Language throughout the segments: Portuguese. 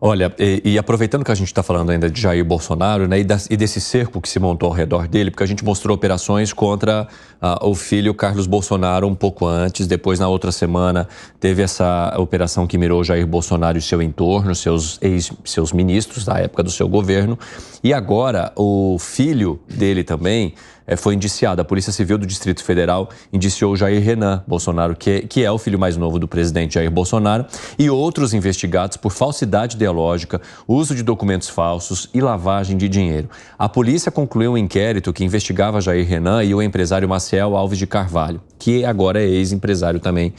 Olha, e aproveitando que a gente está falando ainda de Jair Bolsonaro, né, e desse cerco que se montou ao redor dele, porque a gente mostrou operações contra o filho Carlos Bolsonaro um pouco antes, depois na outra semana teve essa operação que mirou Jair Bolsonaro e seu entorno, seus ministros da época do seu governo, e agora o filho dele também foi indiciado. A Polícia Civil do Distrito Federal indiciou Jair Renan Bolsonaro, que é o filho mais novo do presidente Jair Bolsonaro, e outros investigados por falsidade ideológica, uso de documentos falsos e lavagem de dinheiro. A polícia concluiu um inquérito que investigava Jair Renan e o empresário Maciel Alves de Carvalho, que agora é ex-empresário também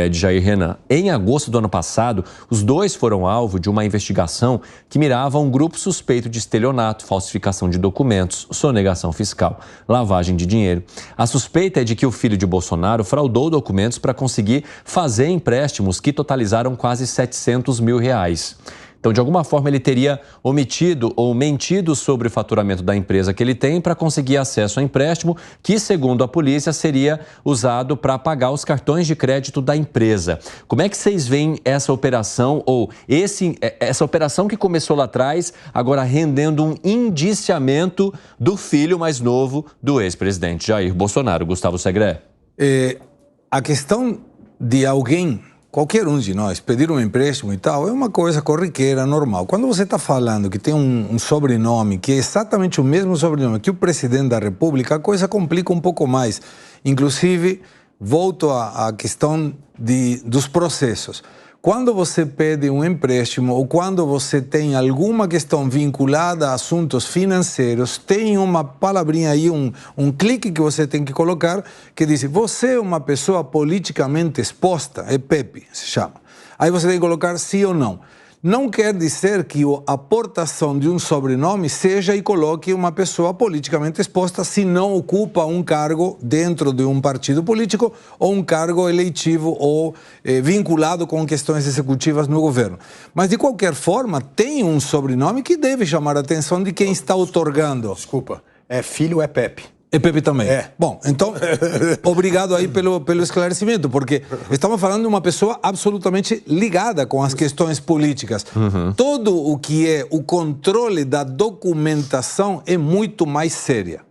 de Jair Renan. Em agosto do ano passado, os dois foram alvo de uma investigação que mirava um grupo suspeito de estelionato, falsificação de documentos, sonegação fiscal, lavagem de dinheiro. A suspeita é de que o filho de Bolsonaro fraudou documentos para conseguir fazer empréstimos que totalizaram quase R$700 mil. Então, de alguma forma, ele teria omitido ou mentido sobre o faturamento da empresa que ele tem para conseguir acesso ao empréstimo, que, segundo a polícia, seria usado para pagar os cartões de crédito da empresa. Como é que vocês veem essa operação, ou essa operação que começou lá atrás, agora rendendo um indiciamento do filho mais novo do ex-presidente Jair Bolsonaro? Gustavo Segré. A questão de alguém, qualquer um de nós, pedir um empréstimo e tal, é uma coisa corriqueira, normal. Quando você está falando que tem um sobrenome, que é exatamente o mesmo sobrenome que o presidente da República, a coisa complica um pouco mais. Inclusive, volto à questão dos processos. Quando você pede um empréstimo ou quando você tem alguma questão vinculada a assuntos financeiros, tem uma palavrinha aí, um clique que você tem que colocar, que diz: você é uma pessoa politicamente exposta, é PEP, se chama. Aí você tem que colocar sim ou não. Não quer dizer que a aportação de um sobrenome seja e coloque uma pessoa politicamente exposta se não ocupa um cargo dentro de um partido político ou um cargo eletivo ou vinculado com questões executivas no governo. Mas, de qualquer forma, tem um sobrenome que deve chamar a atenção de quem está outorgando. Desculpa, é filho, é Pepe. É Pepe também? É. Bom, então, obrigado aí pelo esclarecimento, porque estamos falando de uma pessoa absolutamente ligada com as questões políticas. Todo o que é o controle da documentação é muito mais séria,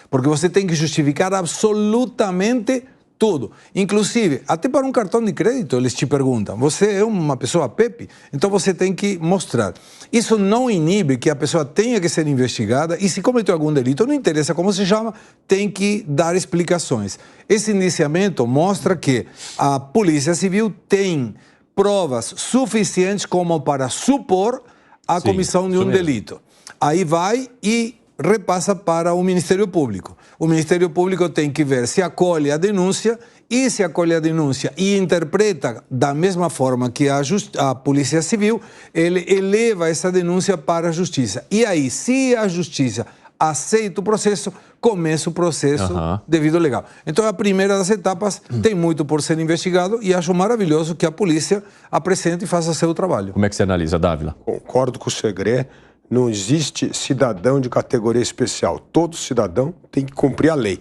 porque você tem que justificar absolutamente tudo. Inclusive, até para um cartão de crédito, eles te perguntam: você é uma pessoa PEP? Então você tem que mostrar. Isso não inibe que a pessoa tenha que ser investigada e, se cometeu algum delito, não interessa como se chama, tem que dar explicações. Esse indiciamento mostra que a Polícia Civil tem provas suficientes como para supor a comissão de um delito. Aí vai e repassa para o Ministério Público. O Ministério Público tem que ver se acolhe a denúncia, e se acolhe a denúncia e interpreta da mesma forma que a Polícia Civil, ele eleva essa denúncia para a Justiça. E aí, se a Justiça aceita o processo, começa o processo devido legal. Então, a primeira das etapas tem muito por ser investigado e acho maravilhoso que a polícia apresente e faça seu trabalho. Como é que você analisa, Dávila? Concordo com o Segré. Não existe cidadão de categoria especial. Todo cidadão tem que cumprir a lei.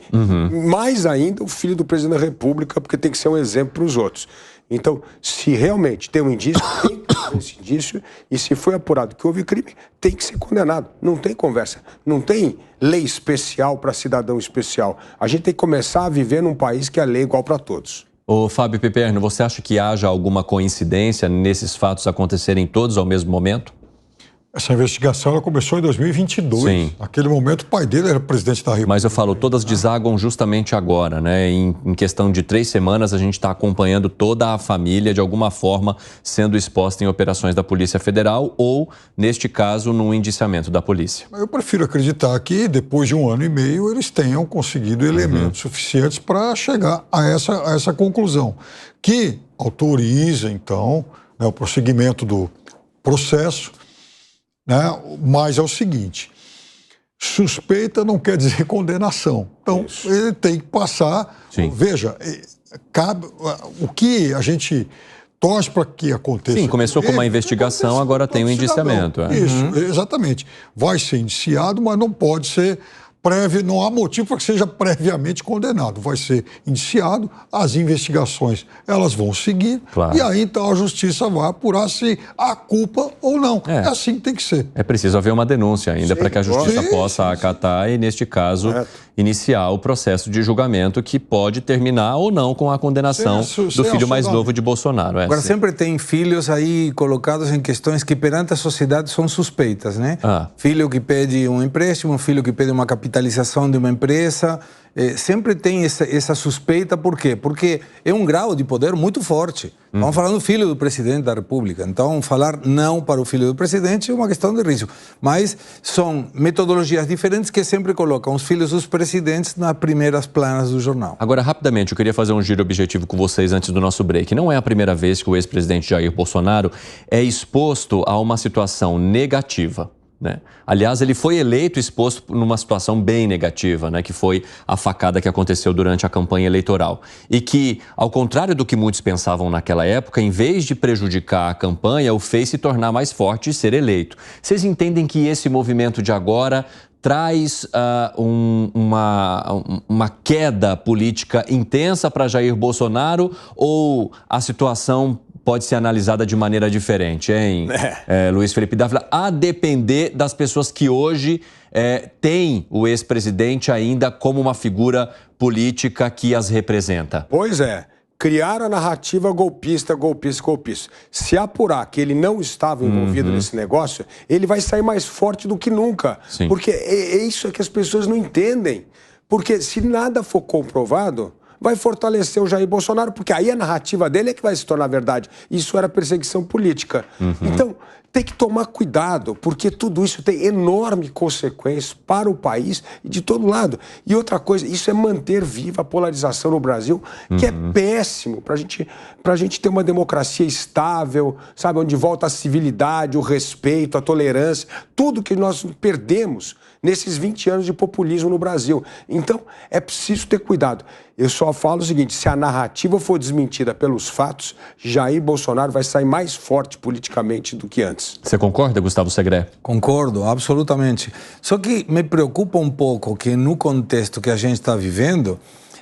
Mais ainda o filho do presidente da República, porque tem que ser um exemplo para os outros. Então, se realmente tem um indício, tem que ter esse indício, e se foi apurado que houve crime, tem que ser condenado. Não tem conversa. Não tem lei especial para cidadão especial. A gente tem que começar a viver num país que a lei é igual para todos. Ô, Fábio Piperno, você acha que haja alguma coincidência nesses fatos acontecerem todos ao mesmo momento? Essa investigação ela começou em 2022. Sim. Naquele momento, o pai dele era presidente da República. Mas eu falo, todas desaguam justamente agora, né? Em questão de 3 semanas, a gente está acompanhando toda a família, de alguma forma, sendo exposta em operações da Polícia Federal ou, neste caso, num indiciamento da polícia. Eu prefiro acreditar que, depois de 1 ano e meio, eles tenham conseguido elementos suficientes para chegar a essa conclusão, que autoriza, então, o prosseguimento do processo. Mas é o seguinte: suspeita não quer dizer condenação. Então, ele tem que passar. Sim. Veja, cabe o que a gente torce para que aconteça. Sim, começou com uma investigação, agora tem um indiciamento. Isso, exatamente. Vai ser indiciado, mas não pode ser não há motivo para que seja previamente condenado. Vai ser indiciado, as investigações elas vão seguir, claro. E aí então a justiça vai apurar se há culpa ou não. É assim que tem que ser. É preciso haver uma denúncia ainda para que a justiça possa acatar e, neste caso, iniciar o processo de julgamento que pode terminar ou não com a condenação do filho mais novo de Bolsonaro. Agora, sempre tem filhos aí colocados em questões que perante a sociedade são suspeitas, né? Filho que pede um empréstimo, filho que pede uma capitalização de uma empresa, sempre tem essa suspeita. Por quê? Porque é um grau de poder muito forte. Estamos falando do filho do presidente da República. Então, falar não para o filho do presidente é uma questão de risco. Mas são metodologias diferentes que sempre colocam os filhos dos presidentes nas primeiras planas do jornal. Agora, rapidamente, eu queria fazer um giro objetivo com vocês antes do nosso break. Não é a primeira vez que o ex-presidente Jair Bolsonaro é exposto a uma situação negativa, né? Aliás, ele foi eleito exposto numa situação bem negativa, né? Que foi a facada que aconteceu durante a campanha eleitoral. E que, ao contrário do que muitos pensavam naquela época, em vez de prejudicar a campanha, o fez se tornar mais forte e ser eleito. Vocês entendem que esse movimento de agora traz uma queda política intensa para Jair Bolsonaro, ou a situação pode ser analisada de maneira diferente, hein, Luiz Felipe Dávila, a depender das pessoas que hoje têm o ex-presidente ainda como uma figura política que as representa? Pois é. Criaram a narrativa golpista. Se apurar que ele não estava envolvido nesse negócio, ele vai sair mais forte do que nunca. Sim. Porque é isso que as pessoas não entendem. Porque se nada for comprovado, vai fortalecer o Jair Bolsonaro, porque aí a narrativa dele é que vai se tornar verdade. Isso era perseguição política. Então, tem que tomar cuidado, porque tudo isso tem enorme consequências para o país e de todo lado. E outra coisa, isso é manter viva a polarização no Brasil, que é péssimo para a gente ter uma democracia estável, sabe, onde volta a civilidade, o respeito, a tolerância, tudo que nós perdemos nesses 20 anos de populismo no Brasil. Então, é preciso ter cuidado. Eu só falo o seguinte, se a narrativa for desmentida pelos fatos, Jair Bolsonaro vai sair mais forte politicamente do que antes. Você concorda, Gustavo Segré? Concordo, absolutamente. Só que me preocupa um pouco que no contexto que a gente está vivendo,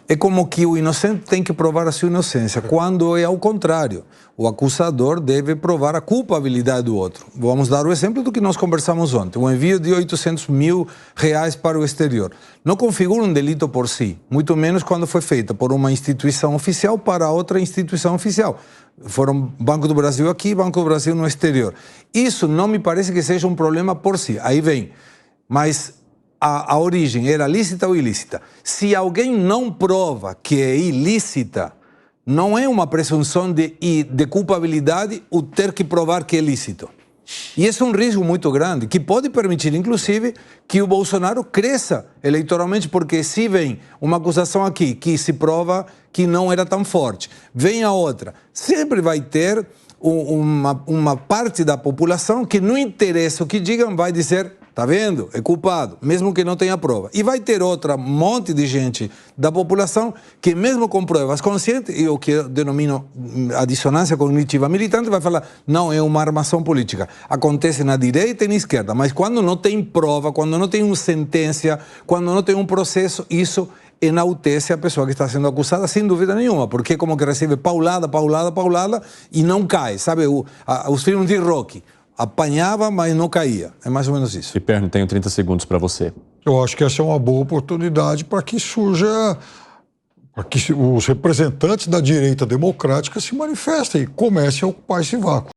é como que o inocente tem que provar a sua inocência, quando é ao contrário. O acusador deve provar a culpabilidade do outro. Vamos dar o exemplo do que nós conversamos ontem. O envio de R$800 mil para o exterior não configura um delito por si, muito menos quando foi feita por uma instituição oficial para outra instituição oficial. Foram Banco do Brasil aqui, Banco do Brasil no exterior. Isso não me parece que seja um problema por si. Aí vem, mas a origem era lícita ou ilícita? Se alguém não prova que é ilícita, não é uma presunção de culpabilidade o ter que provar que é lícito. E esse é um risco muito grande, que pode permitir, inclusive, que o Bolsonaro cresça eleitoralmente, porque se vem uma acusação aqui que se prova que não era tão forte, vem a outra, sempre vai ter uma parte da população que não interessa o que digam, vai dizer, tá vendo? É culpado, mesmo que não tenha prova. E vai ter outra monte de gente da população que, mesmo com provas conscientes, e o que eu denomino a dissonância cognitiva militante, vai falar, não, é uma armação política. Acontece na direita e na esquerda, mas quando não tem prova, quando não tem uma sentença, quando não tem um processo, isso enaltece a pessoa que está sendo acusada, sem dúvida nenhuma, porque é como que recebe paulada e não cai, sabe? Os filmes de Rocky. Apanhava, mas não caía. É mais ou menos isso. Piperno, tenho 30 segundos para você. Eu acho que essa é uma boa oportunidade para que surja, para que os representantes da direita democrática se manifestem e comecem a ocupar esse vácuo.